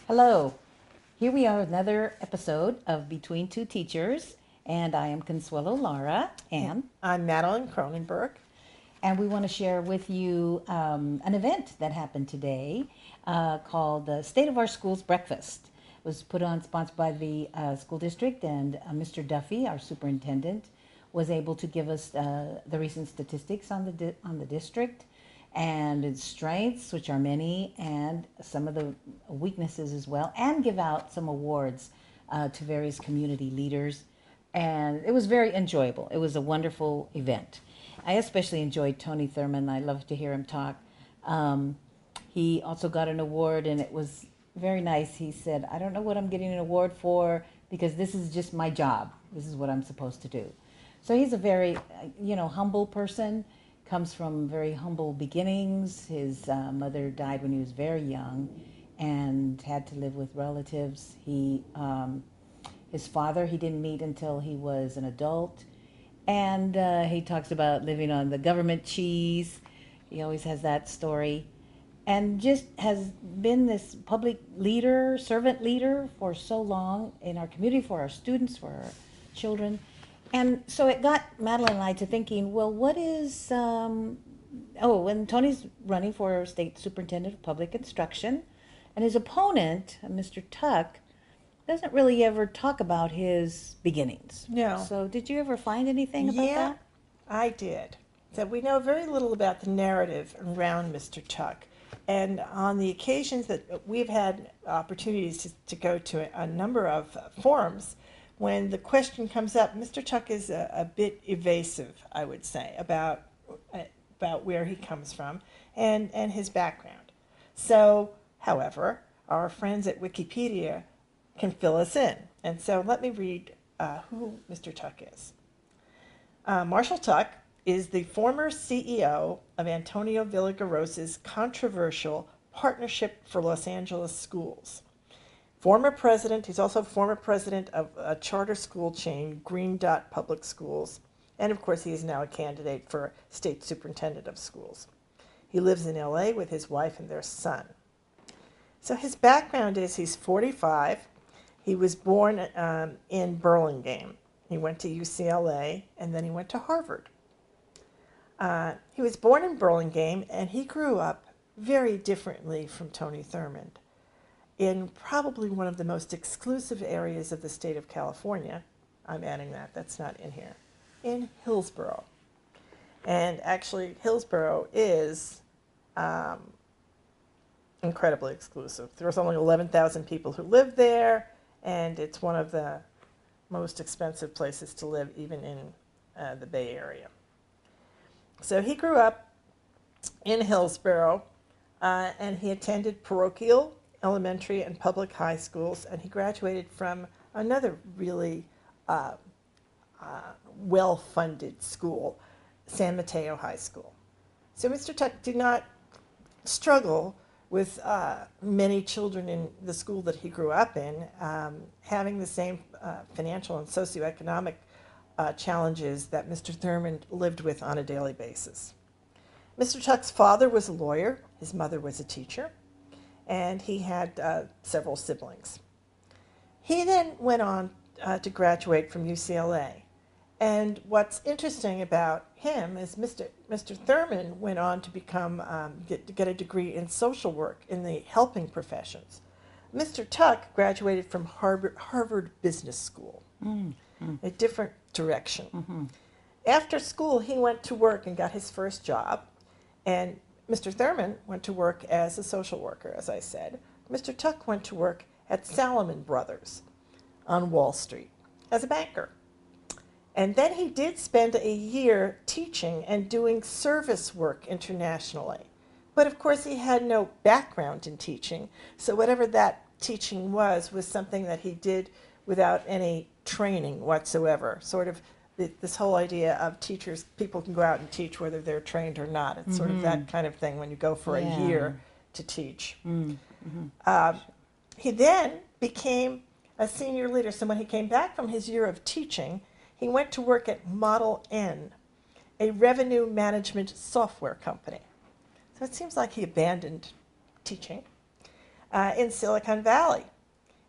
Hello. Here we are, another episode of Between Two Teachers, and I am Consuelo Lara, I'm Madeline Kronenberg. and we want to share with you an event that happened today called the State of Our Schools Breakfast. It was put on, sponsored by the school district, and Mr. Duffy, our superintendent, was able to give us the recent statistics on the district and its strengths, which are many, and some of the weaknesses as well, and give out some awards to various community leaders. And it was very enjoyable. It was a wonderful event. I especially enjoyed Tony Thurman. I love to hear him talk. Um, he also got an award, and it was very nice. He said, I don't know what I'm getting an award for because this is just my job. This is what I'm supposed to do. So he's a very, humble person, comes from very humble beginnings. His mother died when he was very young and had to live with relatives. His father, he didn't meet until he was an adult. And he talks about living on the government cheese. He always has that story. And just has been this public leader, servant leader for so long in our community, for our students, for our children. And so it got Madeline and I to thinking, well, what is, when Tony's running for state superintendent of public instruction, and his opponent, Mr. Tuck, doesn't really ever talk about his beginnings. No. So did you ever find anything about Yeah, that? I did. So we know very little about the narrative around Mr. Tuck. And on the occasions that we've had opportunities to go to a number of forums, when the question comes up, Mr. Tuck is a bit evasive, I would say, about where he comes from and his background. So, however, our friends at Wikipedia can fill us in. And so let me read who Mr. Tuck is. Marshall Tuck is the former CEO of Antonio Villagaros's controversial Partnership for Los Angeles Schools. Former president, he's also former president of a charter school chain, Green Dot Public Schools. And of course, he is now a candidate for state superintendent of schools. He lives in LA with his wife and their son. So his background is he's 45. He was born in Burlingame. He went to UCLA, and then he went to Harvard. He was born in Burlingame, and he grew up very differently from Tony Thurmond in probably one of the most exclusive areas of the state of California. I'm adding that, that's not in here, in Hillsborough. And actually, Hillsborough is incredibly exclusive. There's only 11,000 people who live there, and it's one of the most expensive places to live, even in the Bay Area. So he grew up in Hillsborough, and he attended parochial, elementary, and public high schools, and he graduated from another really well-funded school, San Mateo High School. So Mr. Tuck did not struggle with many children in the school that he grew up in, having the same financial and socioeconomic challenges that Mr. Thurmond lived with on a daily basis. Mr. Tuck's father was a lawyer, his mother was a teacher, and he had several siblings. He then went on to graduate from UCLA. And what's interesting about him is Mr. Thurman went on to become get a degree in social work in the helping professions. Mr. Tuck graduated from Harvard Business School, a different direction. Mm-hmm. After school, he went to work and got his first job, and Mr. Thurman went to work as a social worker, as I said. Mr. Tuck went to work at Salomon Brothers on Wall Street as a banker. And then he did spend a year teaching and doing service work internationally. But of course, he had no background in teaching, so whatever that teaching was something that he did without any training whatsoever. Sort of this whole idea of teachers, people can go out and teach whether they're trained or not. It's sort of that kind of thing when you go for a year to teach. He then became a senior leader. So when he came back from his year of teaching, he went to work at Model N, a revenue management software company. So it seems like he abandoned teaching. in Silicon Valley.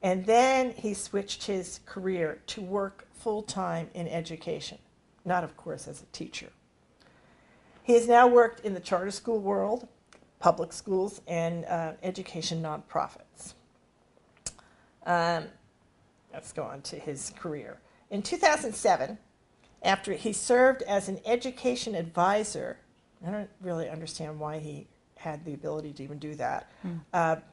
And then he switched his career to work full-time in education, not, of course, as a teacher. He has now worked in the charter school world, public schools, and education nonprofits. Let's go on to his career. In 2007, after he served as an education advisor, I don't really understand why he had the ability to even do that,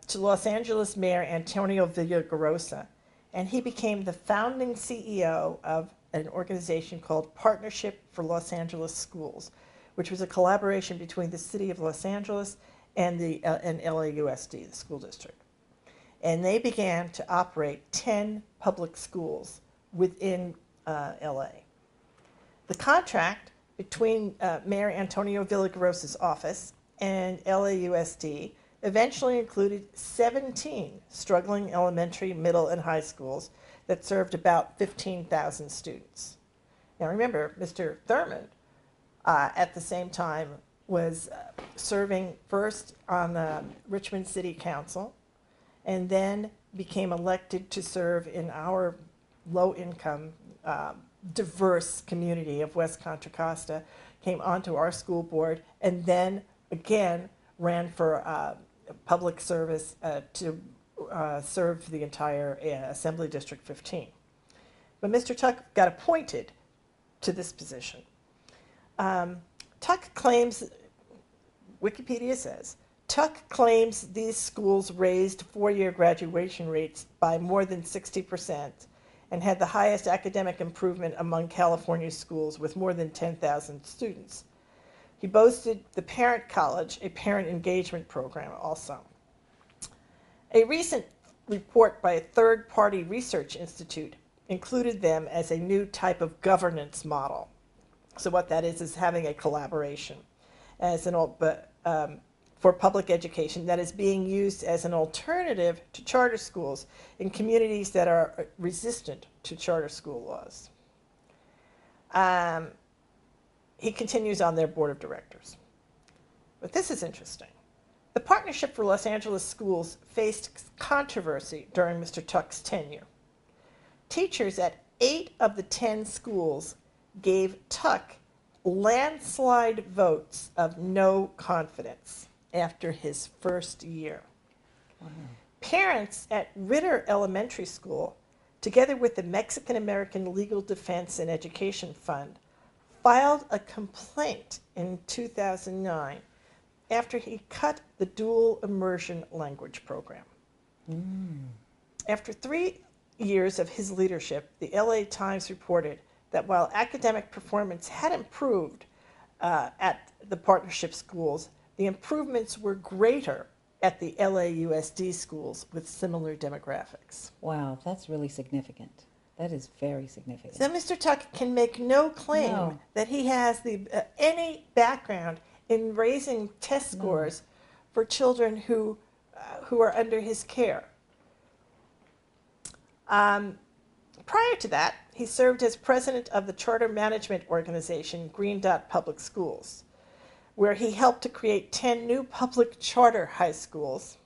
to Los Angeles Mayor Antonio Villagrosa, and he became the founding CEO of an organization called Partnership for Los Angeles Schools, which was a collaboration between the city of Los Angeles and LAUSD, the school district. And they began to operate 10 public schools within LA. The contract between Mayor Antonio Villagrosa's office and LAUSD eventually included 17 struggling elementary, middle, and high schools that served about 15,000 students. Now remember, Mr. Thurmond, at the same time, was serving first on the Richmond City Council, and then became elected to serve in our low-income, diverse community of West Contra Costa, came onto our school board, and then again ran for public service to serve the entire Assembly District 15. But Mr. Tuck got appointed to this position. Tuck claims, Wikipedia says, Tuck claims these schools raised four-year graduation rates by more than 60% and had the highest academic improvement among California schools with more than 10,000 students. He boasted the Parent College, a parent engagement program also. A recent report by a third-party research institute included them as a new type of governance model. So what that is having a collaboration as for public education that is being used as an alternative to charter schools in communities that are resistant to charter school laws. He continues on their board of directors. But this is interesting. The Partnership for Los Angeles Schools faced controversy during Mr. Tuck's tenure. Teachers at 8 of the 10 schools gave Tuck landslide votes of no confidence after his first year. Wow. Parents at Ritter Elementary School, together with the Mexican American Legal Defense and Education Fund, filed a complaint in 2009 after he cut the dual immersion language program. After 3 years of his leadership, the LA Times reported that while academic performance had improved at the partnership schools, the improvements were greater at the LAUSD schools with similar demographics. Wow, that's really significant. That is very significant. So Mr. Tuck can make no claim that he has any background in raising test scores for children who are under his care. Prior to that, he served as president of the charter management organization Green Dot Public Schools, where he helped to create 10 new public charter high schools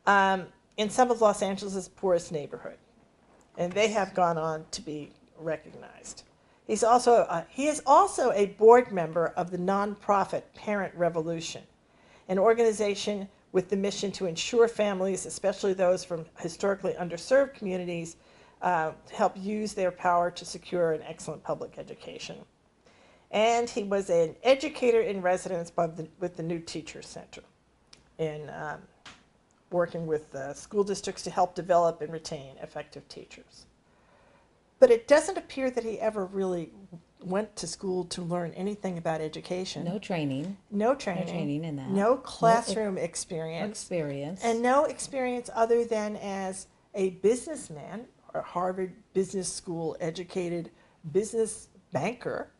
in some of Los Angeles' poorest neighborhood. And they have gone on to be recognized. He is also a board member of the nonprofit Parent Revolution, an organization with the mission to ensure families, especially those from historically underserved communities, help use their power to secure an excellent public education. And he was an educator in residence with the New Teacher Center in working with school districts to help develop and retain effective teachers. But it doesn't appear that he ever really went to school to learn anything about education. No training. No training. No training in that. No classroom experience. And no experience other than as a businessman, or Harvard Business School educated business banker,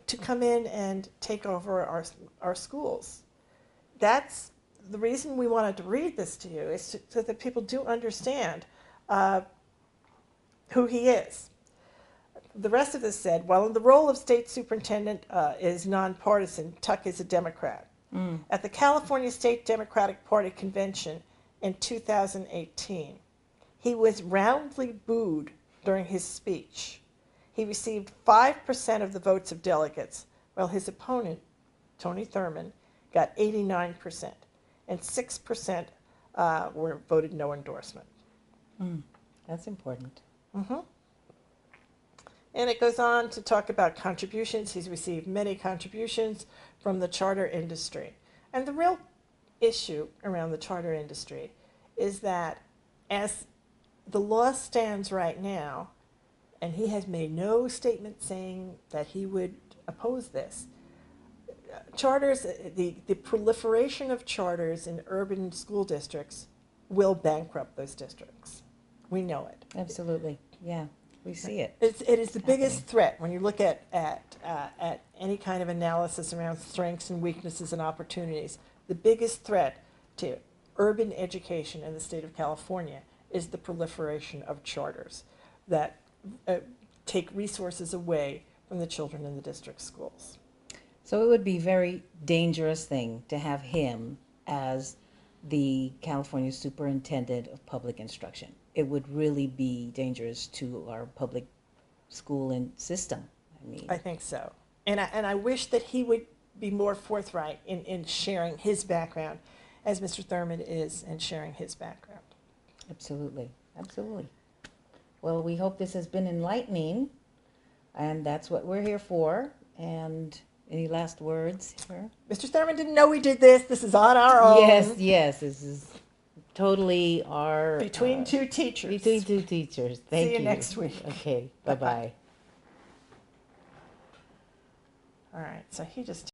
to come in and take over our schools. That's the reason we wanted to read this to you, is so that people do understand who he is. The rest of this said, while the role of state superintendent is nonpartisan, Tuck is a Democrat. at the California State Democratic Party convention in 2018. He was roundly booed during his speech. He received 5% of the votes of delegates, while his opponent, Tony Thurmond, got 89%, and 6% were voted no endorsement. That's important. And it goes on to talk about contributions. He's received many contributions from the charter industry. And the real issue around the charter industry is that as the law stands right now, and he has made no statement saying that he would oppose this, charters, the proliferation of charters in urban school districts will bankrupt those districts. We know it. Absolutely. Yeah, we see it. It is the biggest threat when you look at any kind of analysis around strengths and weaknesses and opportunities. The biggest threat to urban education in the state of California is the proliferation of charters that take resources away from the children in the district schools. So it would be a very dangerous thing to have him as the California Superintendent of Public Instruction. It would really be dangerous to our public school and system. I think so. And I wish that he would be more forthright in sharing his background, as Mr. Thurmond is in sharing his background. Absolutely. Absolutely. Well, we hope this has been enlightening, and that's what we're here for. And any last words here? Mr. Thurmond didn't know we did this. This is on our own. Yes, this is totally our... Between two teachers. Between two teachers. Thank you. See you next week. Okay, bye-bye. All right, so he just